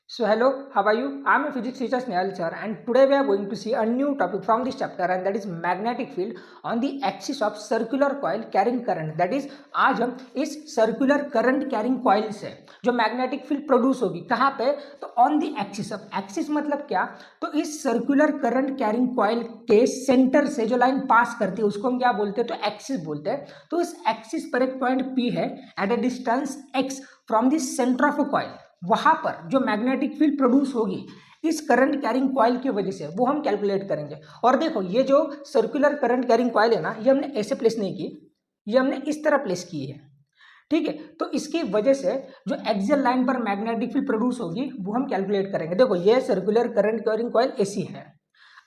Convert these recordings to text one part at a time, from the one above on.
So hello, how are you? I am a physics teacher Snehal sir, and today we are going to see a new topic from this chapter, and that is magnetic field on the axis of circular coil carrying current. That is, आज हम इस circular current carrying coil से जो magnetic field produce होगी कहाँ पे, तो on the axis. अब axis मतलब क्या, तो इस circular current carrying coil के center से जो line pass करती है उसको हम क्या बोलते हैं, तो axis बोलते हैं. तो इस axis पर एक point P है at a distance x from the center of a coil. वहां पर जो मैग्नेटिक फील्ड प्रोड्यूस होगी इस करंट कैरिंग कॉइल की वजह से वो हम कैलकुलेट करेंगे. और देखो ये जो सर्कुलर करंट कैरिंग कॉइल है ना, ये हमने ऐसे प्लेस नहीं की, ये हमने इस तरह प्लेस की है. ठीक है, तो इसकी वजह से जो एक्सियल लाइन पर मैग्नेटिक फील्ड प्रोड्यूस होगी वो हम कैलकुलेट करेंगे. देखो ये सर्कुलर करंट कैरिंग कॉइल ऐसी है.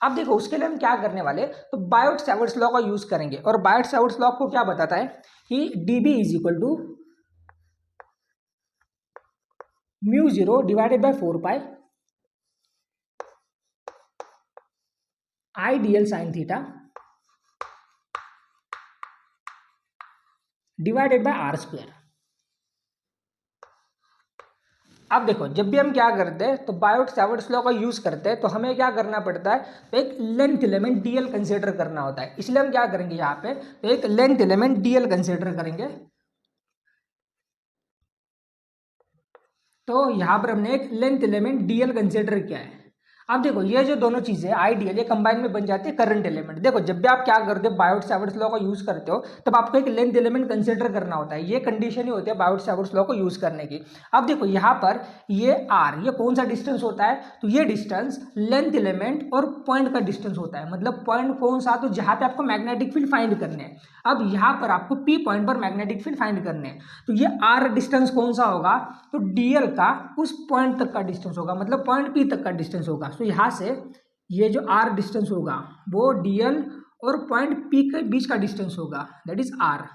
अब देखो उसके लिए हम क्या करने वाले, तो बायोट सावर्ट्स लॉ का यूज करेंगे. और बायोट सावर्ट्स लॉ को क्या बताता है कि dB is equal to mu 0 divided by 4 pi I D L sine theta divided by R square. अब देखो जब भी हम क्या करते हैं तो बायोट सावर्ट्स लॉ का यूज करते हैं, तो हमें क्या करना पड़ता है, तो एक लेंथ एलिमेंट डीएल कंसीडर करना होता है. इसलिए हम क्या करेंगे यहाँ पे, तो एक लेंथ एलिमेंट डीएल कंसीडर करेंगे. तो यहाँ पर हमने एक लेंथ एलिमेंट डीएल कंसीडर किया है. अब देखो ये जो दोनों चीजें आइडियल ये कंबाइन में बन जाती है करंट एलिमेंट. देखो जब भी आप क्या करते हो बायोट सावर्ट्स लॉ का यूज करते हो तब आपको एक लेंथ एलिमेंट कंसीडर करना होता है. ये कंडीशन ही होती है बायोट सावर्ट्स लॉ को यूज करने की. अब देखो यहाँ पर ये आर, ये कौन सा डिस्टेंस होता है, तो ये डिस्टेंस लेंथ एलिमेंट और पॉइंट का डिस्टेंस होता है. मतलब पॉइंट कौन सा, तो जहाँ पे आपको मैग्नेटिक फील्ड फाइंड करने हैं. अब यहाँ पर आपको पी पॉइंट पर मैग्नेटिक फील्ड फाइंड करने हैं, तो ये आर डिस्टेंस कौन सा होगा, तो डीएल का उस पॉइंट तक का डिस्टेंस होगा, मतलब पॉइंट पी तक का डिस्टेंस होगा. तो यहाँ से ये जो आर डिस्टेंस होगा वो डीएल और पॉइंट पी के बीच का डिस्टेंस होगा, दैट इज आर.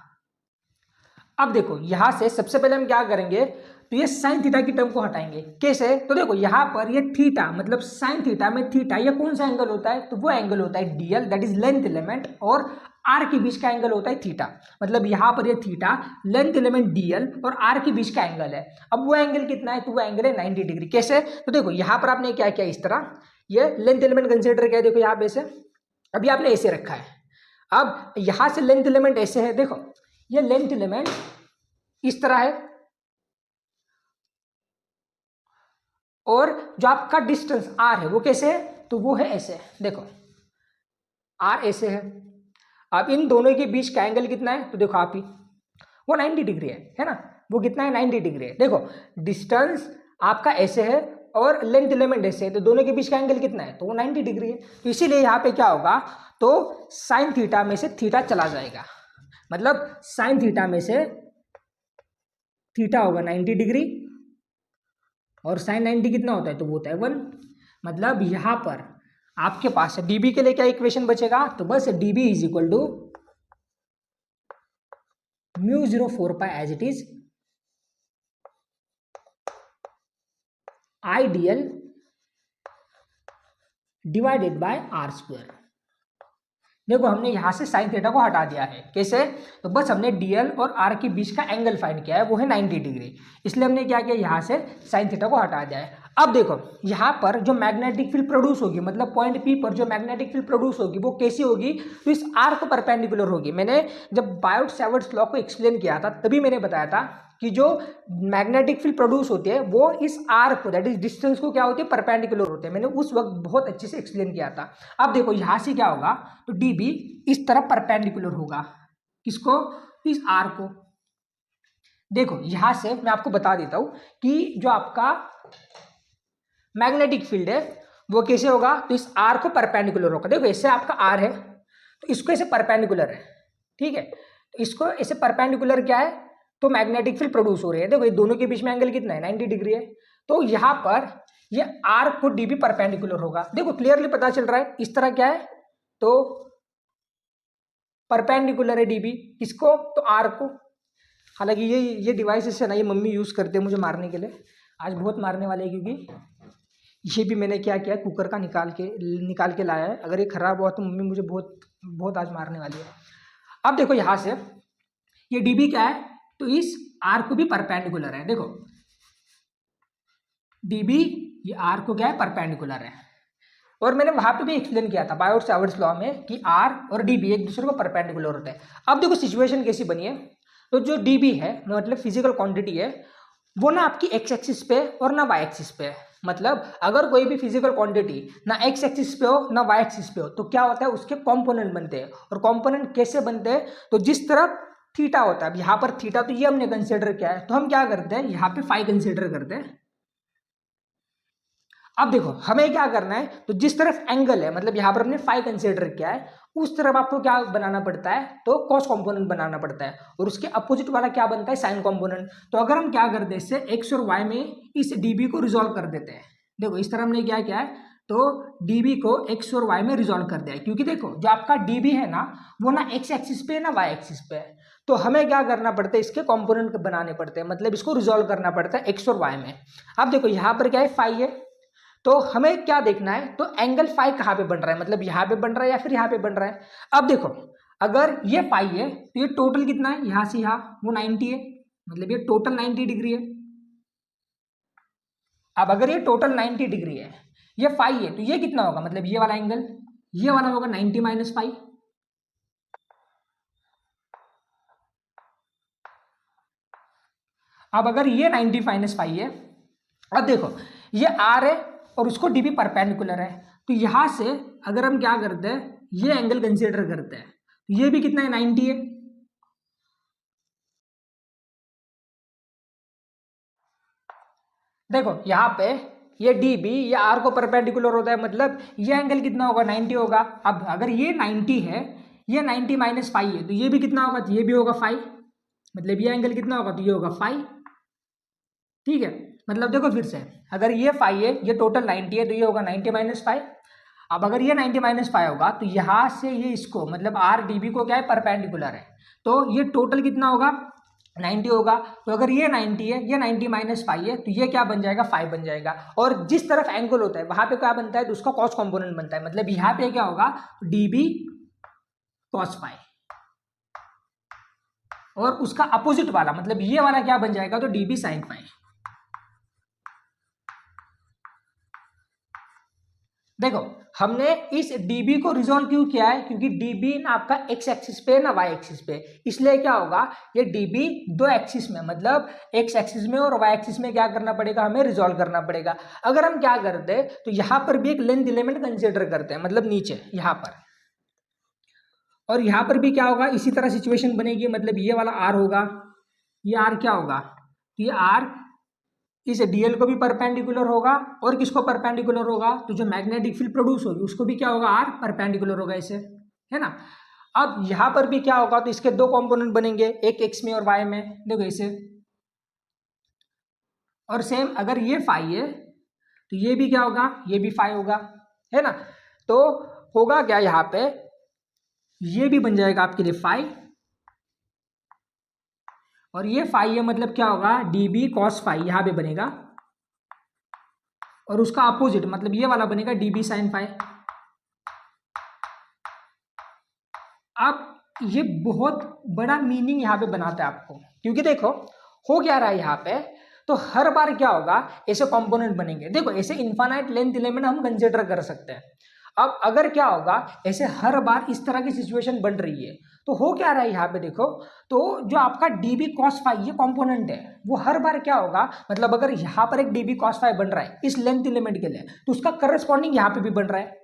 अब देखो यहां से सबसे पहले हम क्या करेंगे, तो ये साइन थीटा की टर्म को हटाएंगे. कैसे, तो देखो यहां पर ये थीटा मतलब साइन थीटा में थीटा ये कौन सा एंगल होता है, तो वो एंगल होता है DL, that is length element, और आर के बीच का एंगल होता है थीटा. मतलब यहां पर ये थीटा लेंथ एलिमेंट डीएल और आर के बीच का एंगल है. अब वो एंगल कितना है, तो वो एंगल है 90 डिग्री. कैसे, तो देखो यहां पर आपने क्या किया, इस तरह ये लेंथ एलिमेंट कंसिडर किया. देखो यहाँ पे ऐसे, अभी आपने ऐसे रखा है. अब यहां से लेंथ एलिमेंट ऐसे है, देखो ये लेंथ एलिमेंट इस तरह है, और जो आपका डिस्टेंस आर है वो कैसे है, तो वो है ऐसे. देखो आर ऐसे है. अब इन दोनों के बीच का एंगल कितना है, तो देखो आप ही वो 90 डिग्री है ना. वो कितना है, 90 डिग्री है. देखो डिस्टेंस आपका ऐसे है और लेंथ एलिमेंट ऐसे है, तो दोनों के बीच का एंगल कितना है, तो वो 90 डिग्री है. तो इसीलिए यहाँ पे क्या होगा, तो साइन थीटा में से थीटा चला जाएगा. मतलब साइन थीटा में से थीटा होगा 90 डिग्री, और साइन 90 कितना होता है, तो वो होता है 1. मतलब यहां पर आपके पास डीबी के लिए क्या इक्वेशन बचेगा, तो बस DB is equal to mu 0 4 pi as it is I D L divided by R square. देखो हमने यहां से साइन थीटा को हटा दिया है. कैसे, तो बस हमने डीएल और आर के बीच का एंगल फाइंड किया है, वो है 90 डिग्री. इसलिए हमने क्या किया, यहां से साइन थीटा को हटा दिया है. अब देखो यहां पर जो मैग्नेटिक फील्ड प्रोड्यूस होगी, मतलब पॉइंट पी पर जो मैग्नेटिक फील्ड प्रोड्यूस होगी वो कैसी होगी, तो इस आर को परपेंडिकुलर होगी. मैंने जब बायोट सावर्ट्स लॉ को एक्सप्लेन किया था तभी मैंने बताया था कि जो मैग्नेटिक फील्ड प्रोड्यूस होती है वो इस आर को, दैट इज डिस्टेंस को क्या होती है, परपेंडिकुलर होते हैं. मैंने उस वक्त बहुत अच्छे से एक्सप्लेन किया था. अब देखो यहां से क्या होगा, तो डीबी इस तरह परपेंडिकुलर होगा, किसको, इस आर को. देखो यहां से मैं आपको बता देता हूं कि जो आपका मैग्नेटिक फील्ड है वो कैसे होगा, तो इस आर को परपेंडिकुलर होगा. देखो ऐसे आपका आर है, तो इसको ऐसे परपेंडिकुलर है. ठीक है, तो इसको ऐसे परपेंडिकुलर क्या है, तो मैग्नेटिक फील्ड प्रोड्यूस हो रही है. देखो ये दोनों के बीच में एंगल कितना है, 90 डिग्री है. तो यहां पर ये आर को डीबी परपेंडिकुलर होगा. देखो क्लियरली पता चल रहा है, इस तरह क्या है, तो परपेंडिकुलर है डीबी किसको, तो आर को. हालांकि ये डिवाइस है ना, ये मम्मी यूज करते हैं मुझे मारने के लिए. आज बहुत मारने वाले हैं, क्योंकि ये भी मैंने क्या किया, कुकर का निकाल के लाया है. अगर ये खराब हुआ तो मम्मी मुझे बहुत बहुत आज मारने वाली है. अब देखो यहां से ये डीबी क्या है, तो इस आर को भी परपेंडिकुलर है. देखो डीबी ये आर को क्या है, परपेंडिकुलर है। और मैंने वहां पे भी एक्सप्लेन किया था बायोट सावर्ट्स लॉ में कि आर और डीबी एक दूसरे को परपेंडिकुलर होते हैं। अब देखो सिचुएशन कैसी बनी है, तो जो डीबी है मतलब फिजिकल क्वांटिटी है, वो ना आपकी एक्स एक्सिस पे और ना वाई एक्सिस पे है। मतलब अगर कोई भी फिजिकल क्वांटिटी ना एक्स एक्सिस पे हो ना वाई एक्सिस पे हो तो क्या होता है, उसके कंपोनेंट बनते हैं। और कंपोनेंट कैसे बनते हैं, तो जिस तरफ थीटा होता है, अब यहाँ पर थीटा तो ये हमने कंसिडर किया है, तो हम क्या करते हैं यहाँ पे फाई कंसिडर करते हैं। अब देखो हमें क्या करना है, तो जिस तरफ एंगल है मतलब यहाँ पर हमने फाई कंसिडर किया है, उस तरफ आपको क्या बनाना पड़ता है, तो कॉस कंपोनेंट बनाना पड़ता है। और उसके अपोजिट वाला क्या बनता है, साइन कंपोनेंट। तो अगर हम क्या करते हैं, इससे एक्स और वाई में इस डीबी को रिजोल्व कर देते हैं। देखो इस तरह हमने क्या किया है, तो डीबी को एक्स और वाई में रिजोल्व कर दिया है, क्योंकि देखो जो आपका डीबी है ना, वो ना एक्स एक्सिस पे है ना वाई एक्सिस पे है। तो हमें क्या करना पड़ता है, इसके कंपोनेंट बनाने पड़ते हैं, मतलब इसको रिजोल्व करना पड़ता है एक्स और वाई में। अब देखो यहाँ पर क्या है, फाई है, तो हमें क्या देखना है, तो एंगल फाई कहाँ पे बन रहा है, मतलब यहाँ पे बन रहा है या फिर यहाँ पे बन रहा है। अब देखो अगर ये फाई है तो ये टोटल कितना है, यहाँ से यहाँ वो 90 है, मतलब ये टोटल 90 डिग्री है। अब अगर ये टोटल 90 डिग्री है, ये फाई है, तो ये कितना होगा, मतलब ये वाला एंगल, ये वाला होगा 90 माइनस फाई। अब अगर ये 90 माइनस फाई है, अब देखो ये आर है और उसको डीबी परपेंडिकुलर है, तो यहां से अगर हम क्या करते हैं, ये एंगल कंसीडर करते हैं, तो ये भी कितना है, 90 है। देखो यहाँ पे ये डीबी ये आर को परपेंडिकुलर होता है, मतलब ये एंगल कितना होगा, 90 होगा। अब अगर ये 90 है, ये 90 माइनस फाइव है, तो ये भी कितना होगा, तो ये भी होगा फाइव, मतलब ये एंगल कितना होगा, तो ये होगा फाइव। ठीक है, मतलब देखो फिर से, अगर ये फाइव है, ये टोटल 90 है, तो ये होगा 90 माइनस फाइव। अब अगर ये 90 माइनस फाइव होगा, तो यहाँ से ये इसको मतलब आर डीबी को क्या है, परपेंडिकुलर है, तो ये टोटल कितना होगा, 90 होगा। तो अगर ये 90 है, ये 90 माइनस फाइव है, तो ये क्या बन जाएगा, फाइव बन जाएगा। और जिस तरफ एंगल होता है वहां पे क्या बनता है, तो उसका कॉस कंपोनेंट बनता है, मतलब यहाँ पे क्या होगा, डीबी कॉस फाइव। और उसका अपोजिट वाला मतलब ये वाला क्या बन जाएगा, तो डीबी साइन फाइव। देखो हमने इस dB को रिजोल्व क्यों किया है, क्योंकि dB ना आपका x एक्सिस पे ना y एक्सिस पे, इसलिए क्या होगा, ये dB दो एक्सिस में मतलब x एक्सिस में और y एक्सिस में क्या करना पड़ेगा, हमें रिजोल्व करना पड़ेगा। अगर हम क्या करते हैं, तो यहां पर भी एक लेंथ एलिमेंट कंसीडर करते हैं, मतलब नीचे यहां पर, और यहां पर भी क्या होगा, इसी तरह सिचुएशन बनेगी, मतलब ये वाला r होगा, ये r क्या होगा, ये r इस डीएल को भी परपेंडिकुलर होगा, और किसको परपेंडिकुलर होगा, तो जो मैग्नेटिक फील्ड प्रोड्यूस होगी उसको भी क्या होगा, आर परपेंडिकुलर होगा इसे, है ना। अब यहां पर भी क्या होगा, तो इसके दो कंपोनेंट बनेंगे, एक एक्स में और वाई में, देखो इसे। और सेम अगर ये फाई है तो ये भी क्या होगा, ये भी फाई होगा, है ना। तो होगा क्या यहाँ पे, ये भी बन जाएगा आपके लिए फाई, और ये फाई है, मतलब क्या होगा, डीबी कॉस फाई यहां पे बनेगा, और उसका अपोजिट मतलब ये वाला बनेगा डीबी साइन फाई। अब ये बहुत बड़ा मीनिंग यहाँ पे बनाता है आपको, क्योंकि देखो हो क्या रहा है यहाँ पे, तो हर बार क्या होगा, ऐसे कंपोनेंट बनेंगे। देखो ऐसे इनफाइनाइट लेंथ एलिमेंट हम कंसिडर कर सकते हैं। अब अगर क्या होगा, ऐसे हर बार इस तरह की सिचुएशन बन रही है, तो हो क्या रहा है यहाँ पे देखो, तो जो आपका डीबी कॉस फाइव ये कंपोनेंट है, वो हर बार क्या होगा, मतलब अगर यहाँ पर एक डीबी कॉस फाइव बन रहा है इस लेंथ एलिमेंट के लिए, तो उसका करस्पॉन्डिंग यहाँ पे भी बन रहा है।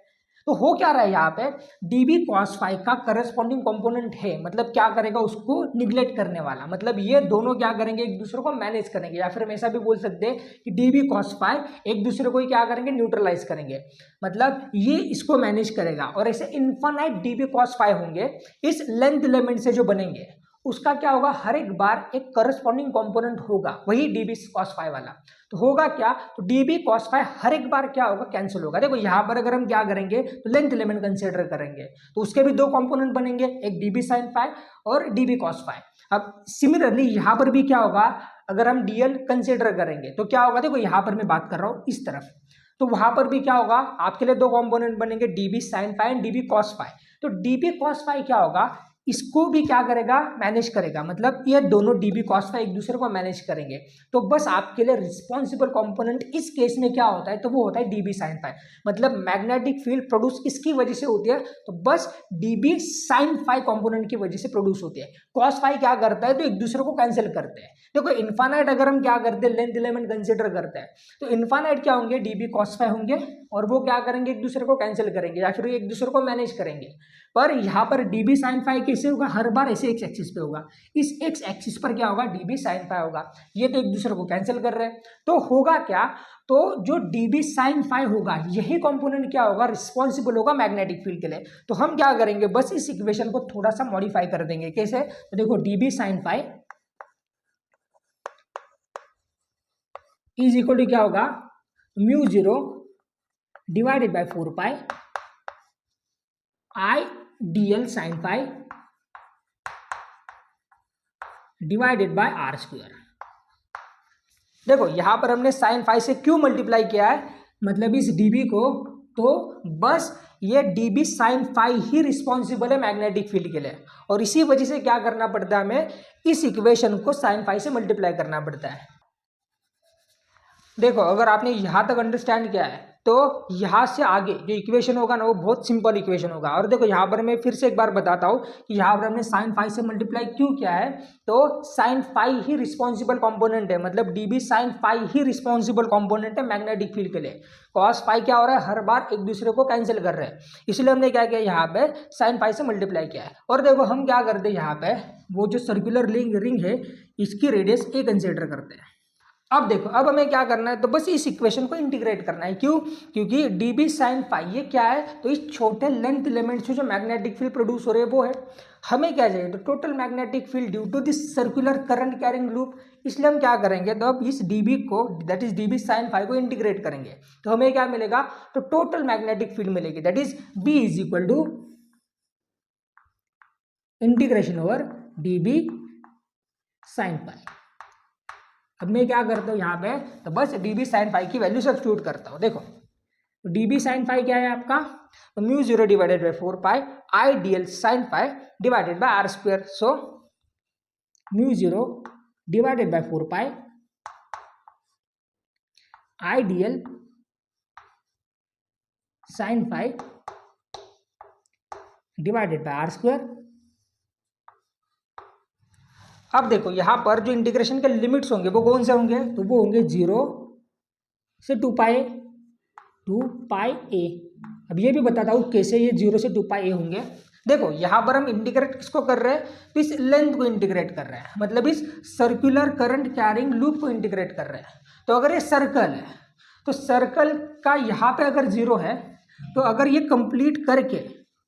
तो हो क्या रहा है यहाँ पे, डीबी कॉस फाइव का करस्पॉन्डिंग कंपोनेंट है, मतलब क्या करेगा, उसको निग्लेक्ट करने वाला, मतलब ये दोनों क्या करेंगे, एक दूसरे को मैनेज करेंगे, या फिर हम ऐसा भी बोल सकते हैं कि डीबी कॉस फाइव एक दूसरे को क्या करेंगे, न्यूट्रलाइज करेंगे, मतलब ये इसको मैनेज करेगा। और ऐसे इनफाइनाइट डीबी कॉस फाइव होंगे इस लेंथ एलिमेंट से जो बनेंगे, उसका क्या होगा, हर एक बार एक करस्पॉन्डिंग कंपोनेंट होगा, वही डीबी कॉस फाइव वाला। तो होगा क्या, तो डीबी कॉस फाइव हर एक बार क्या होगा, कैंसिल होगा। देखो यहाँ पर अगर हम क्या करेंगे, तो लेंथ एलिमेंट कंसीडर करेंगे, तो उसके भी दो कंपोनेंट बनेंगे, एक डीबी साइन फाइव और डीबी कॉस फाइव। अब सिमिलरली यहाँ पर भी क्या होगा, अगर हम डीएल कंसीडर करेंगे तो क्या होगा, देखो यहाँ पर मैं बात कर रहा हूँ इस तरफ, तो वहां पर भी क्या होगा, आपके लिए दो कंपोनेंट बनेंगे, DB sine phi and DB cos phi. तो डीबी कॉस फाइव क्या होगा, इसको भी क्या करेगा, मैनेज करेगा, मतलब ये दोनों dB cos phi एक दूसरे को मैनेज करेंगे। तो बस आपके लिए रिस्पॉन्सिबल कंपोनेंट इस केस में क्या होता है, तो वो होता है dB sin phi। मतलब मैग्नेटिक फील्ड प्रोड्यूस किसकी वजह से होती है, तो बस dB sin phi कंपोनेंट की वजह से प्रोड्यूस होती है। cos phi क्या करता है, तो एक दूसरे को कैंसिल करते हैं। देखो इनफाइनाइट अगर हम क्या करते हैं, लेंथ एलिमेंट कंसिडर करते हैं, तो इनफाइनाइट क्या होंगे, dB cos phi होंगे, और वो क्या करेंगे, एक दूसरे को कैंसिल करेंगे या फिर एक दूसरे को मैनेज करेंगे। पर यहाँ पर dB sin phi कैसे होगा, हर बार ऐसे एक्स एक्सिस पे होगा, इस एक्स एक्सिस पर क्या होगा, dB sin phi होगा। ये तो एक दूसरे को कैंसिल कर रहे हैं, तो होगा क्या, तो जो dB sin phi होगा यही कंपोनेंट क्या होगा, रिस्पॉन्सिबल होगा मैग्नेटिक फील्ड के लिए। तो हम क्या करेंगे, बस इस इक्वेशन को थोड़ा सा मॉडिफाई कर देंगे। कैसे, तो देखो dB sin phi is equal to क्या होगा, mu 0 divided by 4 pi I dl sin phi divided by R square. देखो यहां पर हमने sin phi से क्यों मल्टीप्लाई किया है, मतलब इस dB को, तो बस ये dB sin phi ही रिस्पॉन्सिबल है मैग्नेटिक फील्ड के लिए, और इसी वजह से क्या करना पड़ता है, हमें इस इक्वेशन को sin phi से मल्टीप्लाई करना पड़ता है। देखो अगर आपने यहां तक अंडरस्टैंड किया है, तो यहां से आगे जो इक्वेशन होगा ना, वो बहुत सिंपल इक्वेशन होगा। और देखो यहां पर मैं फिर से एक बार बताता हूं कि यहां पर हमने sin phi से मल्टीप्लाई क्यों किया है, तो sin phi ही रिस्पॉन्सिबल कंपोनेंट है, मतलब dB sin phi ही रिस्पॉन्सिबल कंपोनेंट है मैग्नेटिक फील्ड के लिए। cos phi क्या हो रहा है, हर बार एक दूसरे को कैंसिल कर रहे हैं, इसलिए हमने क्या किया, यहाँ पे sin phi से मल्टीप्लाई किया है। और देखो हम क्या करते हैं, यहाँ पे वो जो सर्कुलर रिंग है इसकी रेडियस a कंसिडर करते हैं। अब देखो अब हमें क्या करना है, तो बस इस इक्वेशन को इंटीग्रेट करना है। क्यों, क्योंकि dB sin phi ये क्या है, तो इस छोटे लेंथ एलिमेंट से जो मैग्नेटिक फील्ड प्रोड्यूस हो रहे हैं वो है। हमें क्या चाहिए, तो total magnetic field due to this circular current carrying loop. इसलिए हम क्या करेंगे, तो अब इस dB को, that is dB sin phi को इंटीग्रेट करेंगे, तो हमें क्या मिलेगा, तो टोटल मैग्नेटिक फील्ड मिलेगी, that is B is equal to integration over dB sin phi। अब मैं क्या करता हूँ यहाँ पे, तो बस dB sin phi की वैल्यू सब्स्टिट्यूट करता हूँ। देखो तो dB sin phi क्या है आपका, तो mu 0 divided by 4 pi I dl sin phi divided by R square. So mu 0 divided by 4 pi I dl sin phi divided by R square. अब देखो यहाँ पर जो इंटीग्रेशन के लिमिट्स होंगे वो कौन से होंगे, तो वो होंगे 0 से 2 पाई ए। अब ये भी बताता हूँ कैसे ये 0 से 2 पाई ए होंगे। देखो यहाँ पर हम इंटीग्रेट किसको कर रहे हैं, तो इस लेंथ को इंटीग्रेट कर रहे हैं, मतलब इस सर्कुलर करंट कैरिंग लूप को इंटीग्रेट कर रहे हैं। तो अगर ये सर्कल है, तो सर्कल का यहाँ पे अगर 0 है, तो अगर ये कंप्लीट करके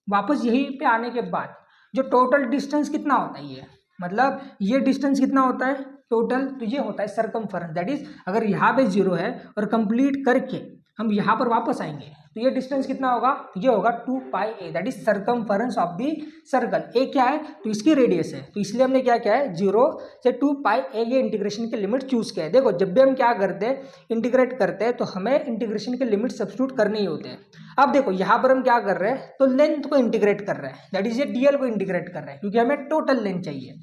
वापस यहीं पे आने के बाद जो टोटल डिस्टेंस कितना होता है, ये मतलब ये डिस्टेंस कितना होता है टोटल, तो ये होता है सरकमफेरेंस। दैट इज अगर यहाँ पे 0 है और कंप्लीट करके हम यहाँ पर वापस आएंगे, तो ये डिस्टेंस कितना होगा, ये होगा 2 pi A, that is circumference of the circle. A क्या है, तो इसकी रेडियस है, तो इसलिए हमने क्या किया है, 0 से 2 पाई ए ये इंटीग्रेशन के लिमिट चूज किया है। देखो जब भी हम क्या करते हैं, इंटीग्रेट करते हैं, तो हमें इंटीग्रेशन के लिमिट सब्स्टिट्यूट करने ही होते हैं। अब देखो यहाँ पर हम क्या कर रहे हैं, तो लेंथ को इंटीग्रेट कर रहे हैं, दैट इज ये डीएल को इंटीग्रेट कर रहे हैं, क्योंकि हमें टोटल लेंथ चाहिए।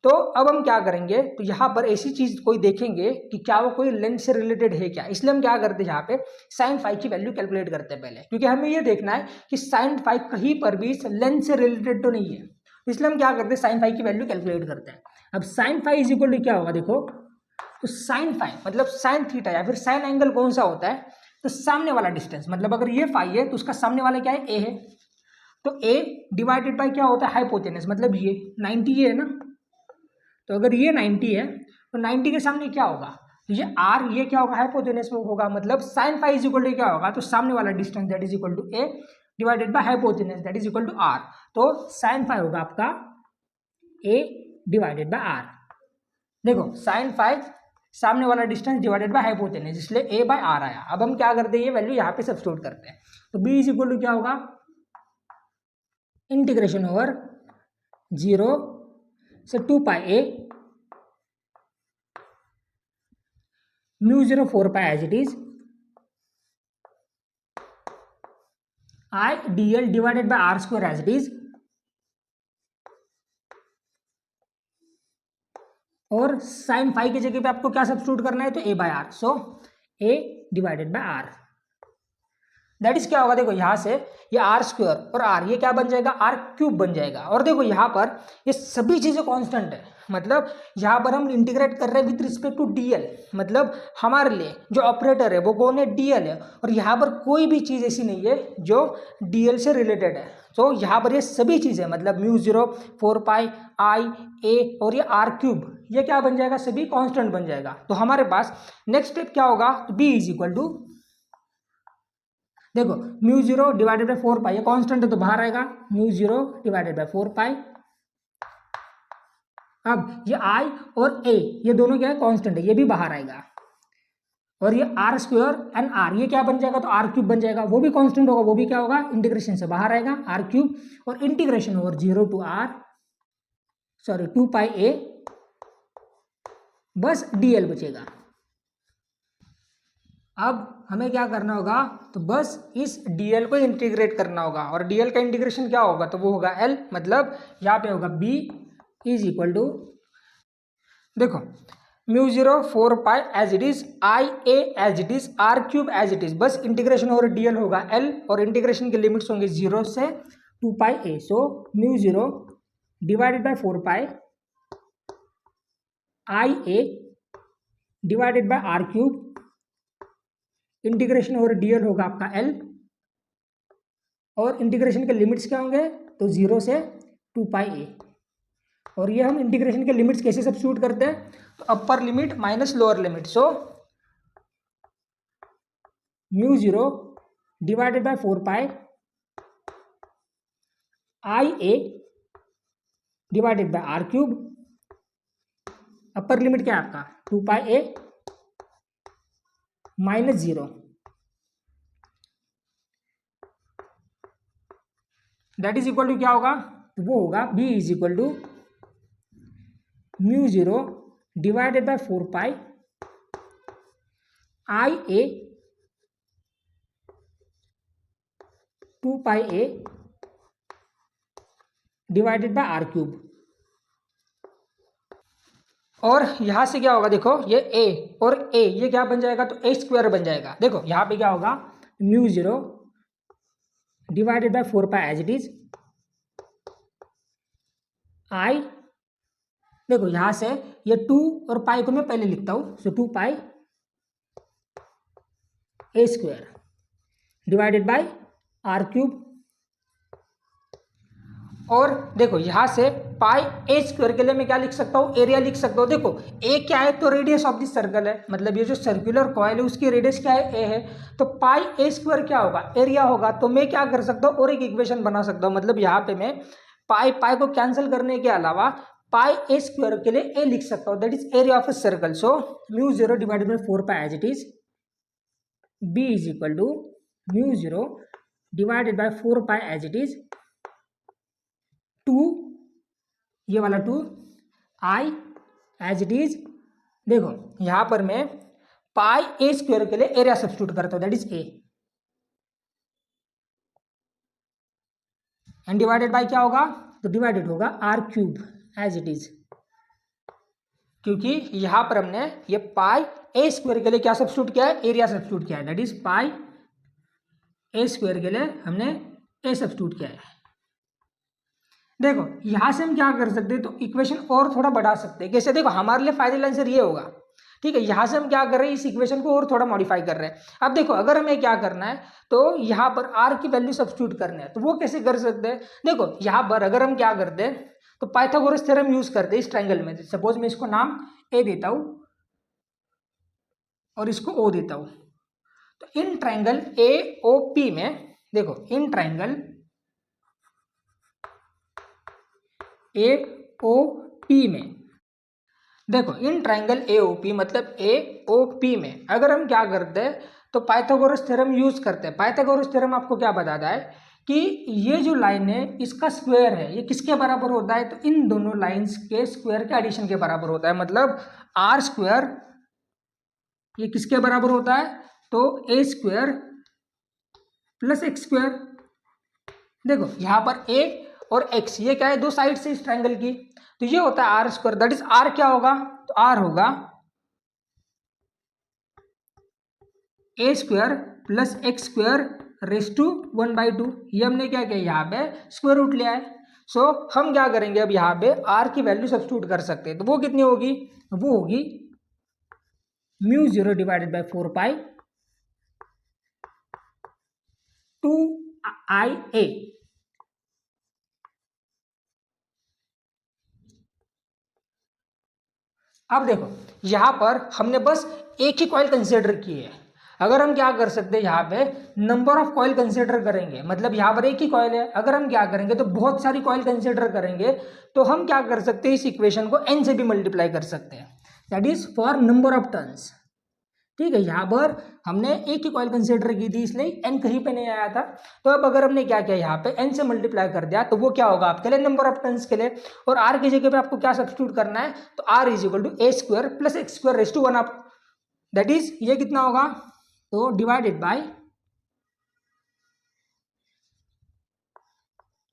तो अब हम क्या करेंगे, तो यहाँ पर ऐसी चीज कोई देखेंगे कि क्या वो कोई लेंथ से रिलेटेड है क्या, इसलिए हम क्या करते हैं, यहाँ पे साइन फाई की वैल्यू कैलकुलेट करते हैं पहले, क्योंकि हमें ये देखना है कि साइन फाई कहीं पर भी लेंथ से रिलेटेड तो नहीं है, इसलिए हम क्या करते हैं, साइन फाई की वैल्यू कैलकुलेट करते हैं। अब sine phi is equal to क्या होगा, देखो तो साइन फाई मतलब साइन थीटा या फिर साइन एंगल कौन सा होता है, तो सामने वाला डिस्टेंस, मतलब अगर ये फाई है तो उसका सामने वाला क्या है, ए है, तो ए डिवाइडेड बाय क्या होता है, हाइपोटेनस, मतलब ये 90 ये है ना, तो अगर ये 90 है तो 90 के सामने क्या होगा, तो ये आर, ये क्या होगा, हाइपोटेनस में होगा, मतलब sine phi is equal to क्या होगा, तो सामने वाला distance that is equal to A divided by hypotenuse that is equal to R. तो साइन फाई होगा आपका ए डिवाइडेड बाय आर। देखो साइन फाई सामने वाला डिस्टेंस डिवाइडेड बाय हाइपोटेनस, इसलिए ए बाय आर आया। अब हम क्या करते हैं, ये वैल्यू यहाँ पे सब्स्टिट्यूट करते हैं, तो बी इज इक्वल टू क्या होगा, इंटीग्रेशन ओवर 0 से 2 pi A mu 0 4 pi as it is I D L divided by R square as it is और साइन फाई की जगह पे आपको क्या सब्स्टिट्यूट करना है, तो A by R, so A divided by R. That is क्या होगा, देखो यहाँ से ये आर स्क्वायर और आर ये क्या बन जाएगा, आर क्यूब बन जाएगा। और देखो यहाँ पर ये सभी चीजें कांस्टेंट है, मतलब यहाँ पर हम इंटीग्रेट कर रहे हैं विद रिस्पेक्ट टू डीएल, मतलब हमारे लिए जो ऑपरेटर है वो कौन है, डीएल है। और यहाँ पर कोई भी चीज़ ऐसी नहीं है जो डीएल से रिलेटेड है। तो यहाँ पर ये सभी चीज़ें मतलब म्यू 0 4 पाई आई ए और ये आर क्यूब ये क्या बन जाएगा, सभी कांस्टेंट बन जाएगा। तो हमारे पास नेक्स्ट स्टेप क्या होगा, बी इज इक्वल टू, देखो म्यू 0 डिवाइडेड बाय 4 पाई, ये कांस्टेंट है तो बाहर आएगा, म्यू 0 डिवाइडेड बाय 4 पाई। अब ये आई और ए ये दोनों क्या है, कांस्टेंट है, ये भी बाहर आएगा। और ये आर स्क्वायर एंड आर ये क्या बन जाएगा, तो आर क्यूब बन जाएगा, वो भी कांस्टेंट होगा, वो भी क्या होगा, इंटीग्रेशन से बाहर आएगा आर क्यूब। और integration over 0 to R, sorry 2 pi A, बस डीएल बचेगा। अब हमें क्या करना होगा, तो बस इस डीएल को इंटीग्रेट करना होगा। और डीएल का इंटीग्रेशन क्या होगा, तो वो होगा एल, मतलब यहाँ पे होगा बी इज इक्वल टू, देखो mu 0 4 pi as it is, I A as it is, R cube as it is, बस इंटीग्रेशन ओवर डीएल होगा एल। और इंटीग्रेशन के लिमिट्स होंगे 0 से 2 pi A, so mu 0 divided by 4 pi I A divided by R cube, integration over DL होगा आपका L. और integration के लिमिट्स क्या होंगे, तो 0 से 2 पाई ए। और ये हम इंटीग्रेशन के लिमिट्स कैसे सब्स्टिट्यूट करते हैं, तो upper limit minus lower limit, so mu 0 divided by 4 pi I A divided by R cube, upper limit क्या है आपका 2 pi A minus 0, that is equal to क्या होगा, तो वो होगा B is equal to mu 0 divided by 4 pi I A 2 pi A divided by R cube. और यहां से क्या होगा, देखो ये a और a ये क्या बन जाएगा, तो a स्क्वायर बन जाएगा। देखो यहां पे क्या होगा, mu 0 divided by 4 pi as it is, I, देखो यहां से ये 2 और पाई को मैं पहले लिखता हूं, so 2 pi A square divided by R cube. और देखो यहां से पाई ए स्क्वायर के लिए मैं क्या लिख सकता हूँ, एरिया लिख सकता हूँ। देखो ए क्या है, तो रेडियस ऑफ दिस सर्कल है, मतलब ये जो सर्कुलर कॉइल है उसकी रेडियस क्या है, ए है। तो पाई ए स्क्वायर क्या होगा, एरिया होगा। तो मैं क्या कर सकता हूँ, और एक इक्वेशन बना सकता हूँ, मतलब यहाँ पे मैं पाई पाई को कैंसिल करने के अलावा पाई ए स्क्वायर के लिए ए लिख सकता हूँ, that is area of a circle. So mu 0 divided by 4 pi as it is, B is equal to mu 0 divided by 4 pi as it is, 2 ये वाला 2 आई एज इट इज। देखो यहां पर मैं पाई ए स्क्वायर के लिए area substitute करता हूं, that is A, and divided by क्या होगा, तो डिवाइडेड होगा R cube as it is, क्योंकि यहां पर हमने ये पाई ए स्क्वायर के लिए क्या सब्स्टिट्यूट किया है, एरिया सब्स्टिट्यूट किया है, that is pi A square के लिए हमने ए सब्स्टिट्यूट किया है। देखो यहां से हम क्या कर सकते हैं, तो इक्वेशन और थोड़ा बढ़ा सकते हैं। कैसे, देखो हमारे लिए फाइनल आंसर ये होगा, ठीक है। यहां से हम क्या कर रहे हैं, इस इक्वेशन को और थोड़ा मॉडिफाई कर रहे हैं। अब देखो अगर हमें क्या करना है, तो यहाँ पर आर की वैल्यू सब्स्टिट्यूट करना है, तो वो कैसे कर सकते हैं। देखो यहाँ पर अगर हम क्या करते हैं, तो पाइथागोरस थ्योरम यूज करते हैं इस ट्रायंगल में। सपोज मैं इसको नाम ए देता हूं और इसको ओ देता हूं, तो in triangle A O P में, देखो in triangle A O P में, देखो in triangle A O P मतलब ए ओ पी में अगर हम क्या करते हैं, तो पाइथागोरस थ्योरम यूज करते हैं। पाइथागोरस थ्योरम आपको क्या बताता है कि ये जो लाइन है इसका स्क्वायर है, ये किसके बराबर होता है, तो इन दोनों लाइंस के स्क्वायर के एडिशन के बराबर होता है। मतलब आर स्क्वायर ये किसके बराबर होता है, तो ए स्क्वायर प्लस एक्स स्क्वायर। देखो यहाँ पर ए और एक्स ये क्या है, दो साइड से इस ट्रायंगल की, तो ये होता है R square, that is R क्या होगा, तो आर होगा A square plus X square raise to 1/2। ये हमने क्या किया, यहाँ पे स्क्वायर रूट लिया है। सो हम क्या करेंगे, अब यहाँ पे आर की वैल्यू सब्स्टिट्यूट कर सकते हैं। तो वो कितनी होगी, वो होगी mu 0 divided by 4 pi 2IA। अब देखो यहाँ पर हमने बस एक ही कॉइल कंसिडर की है। अगर हम क्या कर सकते हैं, यहाँ पे नंबर ऑफ कॉइल कंसिडर करेंगे, मतलब यहाँ पर एक ही कॉइल है। अगर हम क्या करेंगे तो बहुत सारी कॉइल कंसिडर करेंगे, तो हम क्या कर सकते हैं, इस इक्वेशन को n से भी मल्टीप्लाई कर सकते हैं, that is for number of turns. ठीक है, यहाँ पर हमने एक ही कॉइल कंसिडर की थी, इसलिए n कहीं पे नहीं आया था। तो अब अगर हमने क्या किया, यहाँ पे n से मल्टीप्लाई कर दिया, तो वो क्या होगा आपके लिए, नंबर ऑफ टर्न्स के लिए। और r की जगह पे आपको क्या सब्स्टिट्यूट करना है, तो r is equal to A square plus X square raise to 1 up, that is ये कितना होगा, तो divided by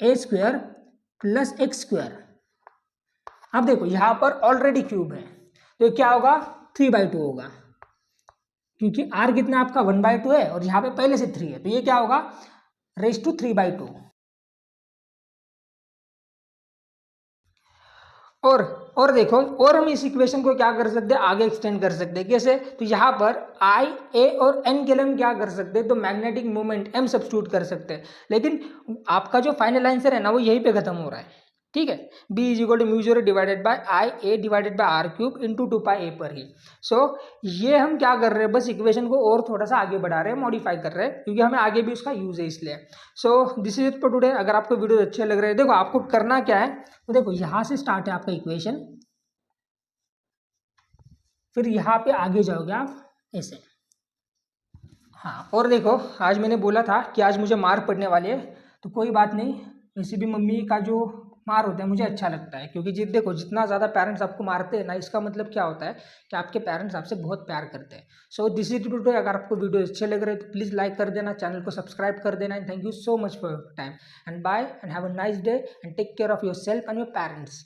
A square plus X square. अब देखो यहाँ पर ऑलरेडी क्यूब है, तो क्या होगा, 3/2 होगा, क्योंकि r कितना आपका 1/2 है और यहाँ पे पहले से 3 है, तो ये क्या होगा, रेस टू 3/2। और देखो, और हम इस इक्वेशन को क्या कर सकते हैं, आगे एक्सटेंड कर सकते हैं। कैसे, तो यहाँ पर I, A और N के लिए हम क्या कर सकते हैं, तो मैग्नेटिक मोमेंट M सब्स्टिट्यूट कर सकते हैं। लेकिन आपका जो फाइनल आंसर है ना, वो यहीं पे खत्म हो रहा है। ठीक है, B is equal to mu 0 divided by I A divided by R cube into 2πa पर ही। सो ये हम क्या कर रहे हैं, बस इक्वेशन को और थोड़ा सा आगे बढ़ा रहे हैं, मॉडिफाई कर रहे हैं, क्योंकि हमें आगे भी उसका यूज है इसलिए। सो this is it for today. अगर आपको वीडियो अच्छे लग रहे हैं, देखो आपको करना क्या है, तो देखो यहाँ से स्टार्ट है आपका इक्वेशन, फिर यहाँ पे आगे जाओगे आप ऐसे। हाँ, और देखो आज मैंने बोला था कि आज मुझे मार पड़ने वाली है, तो कोई बात नहीं, वैसे भी मम्मी का जो मार होता है मुझे अच्छा लगता है, क्योंकि देखो जितना ज़्यादा पेरेंट्स आपको मारते हैं ना, इसका मतलब क्या होता है कि आपके पेरेंट्स आपसे बहुत प्यार करते हैं। So this is two. अगर आपको वीडियो अच्छे लग रहे हैं तो प्लीज़ लाइक कर देना, चैनल को सब्सक्राइब कर देना। And thank you so much for your time, and bye, and have a nice day, and take care of yourself and your parents.